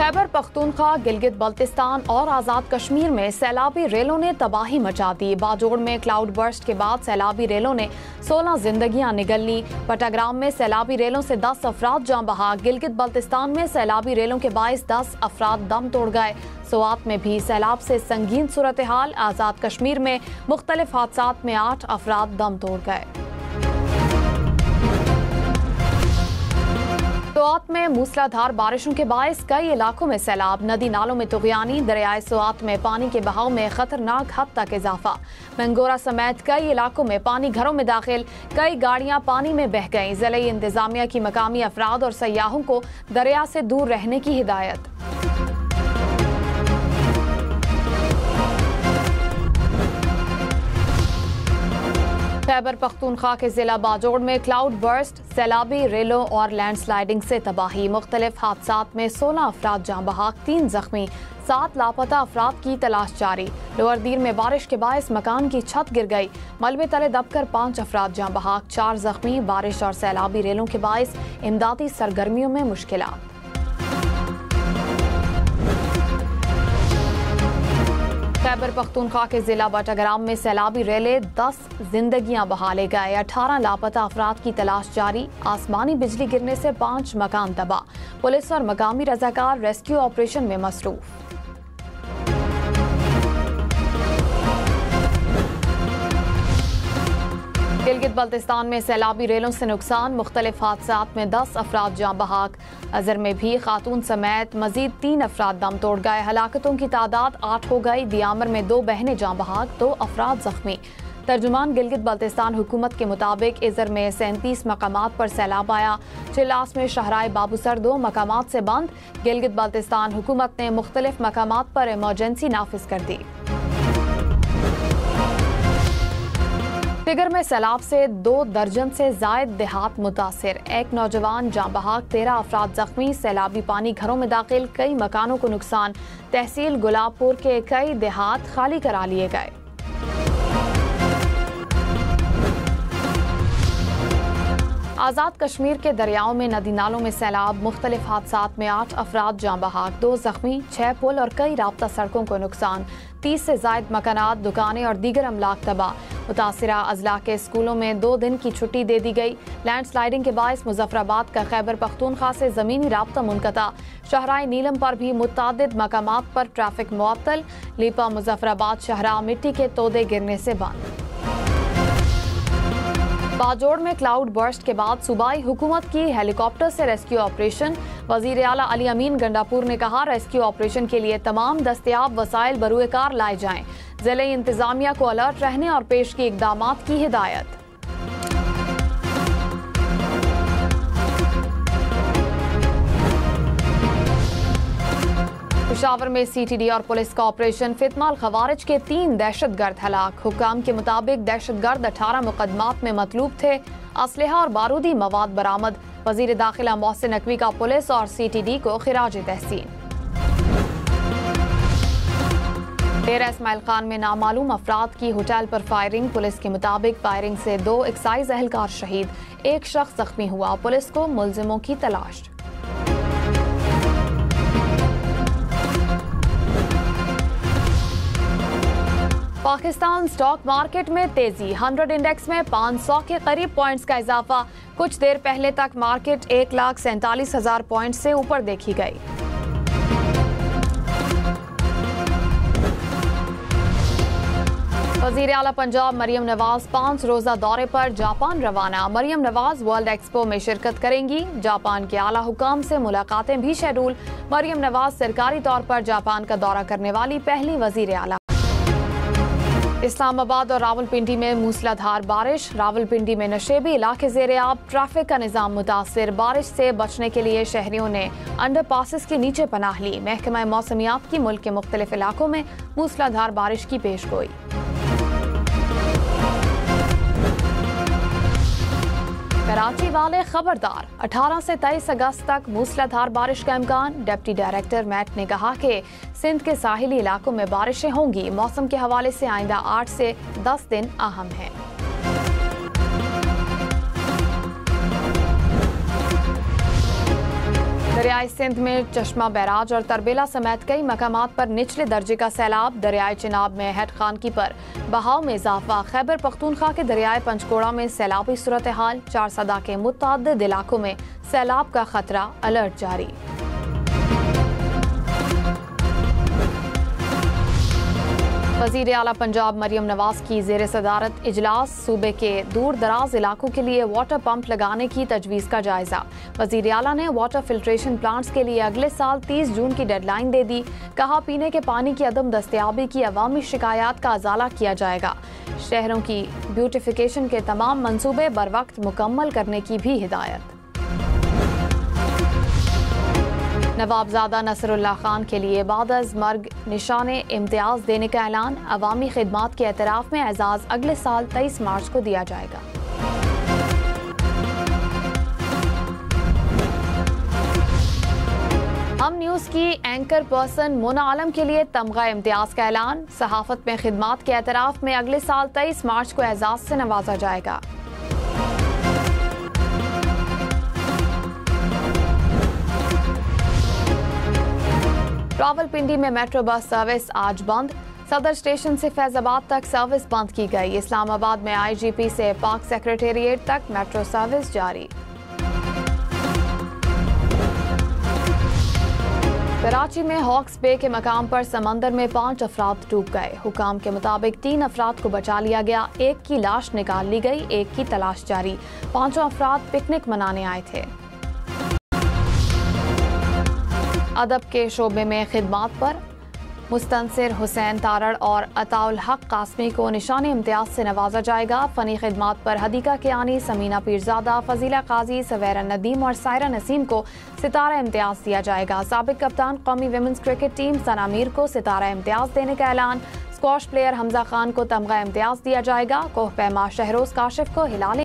खैबर पख्तूनख्वा, गिलगित बल्तिस्तान और आज़ाद कश्मीर में सैलाबी रेलों ने तबाही मचा दी। बाजोड़ में क्लाउड बर्स्ट के बाद सैलाबी रेलों ने 16 जिंदगियां निगल ली। पटाग्राम में सैलाबी रेलों से 10 अफराद जाँ बहाक। गिलगित बल्तिस्तान में सैलाबी रेलों के बाइस 10 अफराद दम तोड़ गए। सोआत में भी सैलाब से संगीन सूरत हाल। आज़ाद कश्मीर में मुख्तलिफ हादसात में 8 अफराद दम तोड़ गए। सोआत में मूसलाधार बारिशों के बायस कई इलाकों में सैलाब। नदी नालों में तुगयानी। दरियाए सोआत में पानी के बहाव में खतरनाक हद तक इजाफा। मंगोरा समेत कई इलाकों में पानी घरों में दाखिल। कई गाड़ियां पानी में बह गईं। ज़िले इंतजामिया की मकामी अफराद और सयाहों को दरिया से दूर रहने की हिदायत। खैबर पख्तूनख्वा के जिला बाजोड़ में क्लाउड बर्स्ट, सैलाबी रेलों और लैंडस्लाइडिंग से तबाही। मुख्तलिफ हादसात में 16 अफराद जाँ बहाक, 3 जख्मी, 7 लापता अफराद की तलाश जारी। लोअर दीर में बारिश के बायस मकान की छत गिर गई। मलबे तले दबकर 5 अफराद जाँ बहाक, 4 जख्मी। बारिश और सैलाबी रेलों के बायस इमदादी सरगर्मियों में मुश्किलात। खैबर पख्तूनख्वा के जिला बटाग्राम में सैलाबी रेले 10 जिंदगियां बहा ले गए। 18 लापता अफराद की तलाश जारी। आसमानी बिजली गिरने से 5 मकान तबाह। पुलिस और मकामी रजाकार रेस्क्यू ऑपरेशन में मसरूफ। गिलगित बल्तिस्तान में सैलाबी रेलों से नुकसान। मुख्तलिफ हादसात में 10 अफराद जाँ बहाक। अजहर में भी खातून समेत मजीद 3 अफराद दम तोड़ गए। हलाकतों की तादाद 8 हो गई। दियामर में 2 बहनें जाँ बहाक, 2 अफराद जख्मी। तर्जुमान गिलगित बल्तिस्तान हुकूमत के मुताबिक इजर में 37 मकामात पर सैलाब आया। चिल्लास में शहराए बाबूसर 2 मकामात से बंद। गिलगित बल्तिस्तान हुकूमत ने मुख्तलिफ मकामात पर इमरजेंसी नाफिज कर दी। फिगर में सैलाब से 2 दर्जन से जायद देहात मुतासिर। एक नौजवान जाँ बहाक, 13 अफराद जख्मी। सैलाबी पानी घरों में दाखिल, कई मकानों को नुकसान। तहसील गुलाबपुर के कई देहात खाली करा लिए गए। आज़ाद कश्मीर के दरियाओं में नदी नालों में सैलाब। मुख्तलिफ हादसात में 8 अफराद जाँ बहाक, 2 जख्मी। 6 पुल और कई राब्ता सड़कों को नुकसान। 30 से जायद मकानात, दुकानें और दीगर अमलाक तबाह। मुतासिरा अजला के स्कूलों में 2 दिन की छुट्टी दे दी गई। लैंडस्लाइडिंग के बायस मुजफ्फराबाद का खैबर पख्तूनख्वा से ज़मीनी राब्ता मुनक़ता। शहराए नीलम पर भी मुतादिद मकामात पर ट्रैफिक मुअत्तल। लीपा मुजफ्फराबाद शहरा मिट्टी के तोदे गिरने से बंद। बाजोड़ में क्लाउड बर्स्ट के बाद सूबाई हुकूमत की हेलीकॉप्टर से रेस्क्यू ऑपरेशन। वजीर आला अली अमीन गंडापुर ने कहा, रेस्क्यू ऑपरेशन के लिए तमाम दस्तयाब वसाइल बरूए कार लाए जाएं। जिले इंतजामिया को अलर्ट रहने और पेश की इकदामात की हिदायत। पेशावर में CTD और पुलिस का ऑपरेशन। फितमाल खवारिज के 3 दहशतगर्द हलाक। हुक्काम के मुताबिक दहशतगर्द 18 मुकदमात में मतलूब थे। असलहा और बारूदी मवाद बरामद। वजीर दाखिला मोहसिन नकवी का पुलिस और CTD को खिराज तहसीन। डेरा इस्माइल खान में नामालूम अफराद की होटल पर फायरिंग। पुलिस के मुताबिक फायरिंग से 2 एक्साइज एहलकार शहीद, 1 शख्स जख्मी हुआ। पुलिस को मुलजिमों की तलाश। पाकिस्तान स्टॉक मार्केट में तेजी। 100 इंडेक्स में 500 के करीब पॉइंट्स का इजाफा। कुछ देर पहले तक मार्केट 1,47,000 पॉइंट से ऊपर देखी गई। वजीर आला पंजाब मरियम नवाज 5 रोजा दौरे पर जापान रवाना। मरियम नवाज वर्ल्ड एक्सपो में शिरकत करेंगी। जापान के आला हुकाम से मुलाकातें भी शेड्यूल। मरियम नवाज सरकारी तौर पर जापान का दौरा करने वाली पहली वजीर आला। इस्लामाबाद और रावलपिंडी में मूसलाधार बारिश। रावलपिंडी में नशेबी इलाके ज़ेर-ए-आब। ट्रैफिक का निज़ाम मुतासिर। बारिश से बचने के लिए शहरियों ने अंडर पासिस के नीचे पनाह ली। महकमा मौसमियात की मुल्क के मुख्तलिफ इलाकों में मूसलाधार बारिश की पेशगोई। कराची वाले खबरदार, 18 से 23 अगस्त तक मूसलाधार बारिश का इम्कान। डिप्टी डायरेक्टर मैट ने कहा कि सिंध के साहिली इलाकों में बारिशें होंगी। मौसम के हवाले से आइंदा 8 से 10 दिन अहम हैं। दरियाई सिंध में चश्मा बैराज और तरबेला समेत कई मकामात पर निचले दर्जे का सैलाब। दरियाई चिनाब में हेड खानकी पर बहाव में इजाफा। खैबर पख्तूनख्वा के दरियाई पंचकोड़ा में सैलाबी सूरत हाल। 4 सदा के मुतअद्दिद इलाकों में सैलाब का खतरा, अलर्ट जारी। वज़ीर आला पंजाब मरियम नवाज की ज़ेर सदारत इजलास। सूबे के दूर दराज इलाकों के लिए वाटर पंप लगाने की तजवीज़ का जायजा। वज़ीर आला ने वाटर फिल्ट्रेशन प्लांट्स के लिए अगले साल 30 जून की डेडलाइन दे दी। कहा, पीने के पानी की अदम दस्तयाबी की अवामी शिकायत का अजाला किया जाएगा। शहरों की ब्यूटिफिकेशन के तमाम मंसूबे बर वक्त मुकम्मल करने की भी हिदायत। नवाबजादा नसरुल्लाह खान के लिए बाद अज़ मर्ग निशाने इम्तियाज़ देने का ऐलान। अवामी खिदमात के एतराफ़ में एजाज़ अगले साल 23 मार्च को दिया जाएगा। हम न्यूज़ की एंकर पर्सन मोना आलम के लिए तमगा इम्तियाज़ का ऐलान। सहाफ़त में खिदमात के एतराफ़ में अगले साल 23 मार्च को एजाज़ से नवाजा जाएगा। रावलपिंडी में मेट्रो बस सर्विस आज बंद। सदर स्टेशन से फैजाबाद तक सर्विस बंद की गई। इस्लामाबाद में आईजीपी से पाक सेक्रेटेरिएट तक मेट्रो सर्विस जारी। कराची में हॉक्स बे के मकाम पर समंदर में 5 अफराद डूब गए। हुकाम के मुताबिक 3 अफराद को बचा लिया गया। एक की लाश निकाल ली गई, एक की तलाश जारी। 5 अफराद पिकनिक मनाने आए थे। अदब के शोबे में खिदमात पर मुस्तनसिर हुसैन तारड़ और अताउल हक कासमी को निशाने इम्तियाज से नवाजा जाएगा। फ़नी खिदमात पर हदीका कियानी, समीना पीरजादा, फजीला काजी, सवेरा नदीम और सायरा नसीम को सितारा इम्तियाज दिया जाएगा। साबिक कप्तान कौमी विमेंस क्रिकेट टीम सना मीर को सितारा इम्तियाज देने का ऐलान। स्क्वॉश प्लेयर हमजा खान को तमगा इम्तियाज दिया जाएगा। कोहपैमा शहरोज काशिफ को हिलाल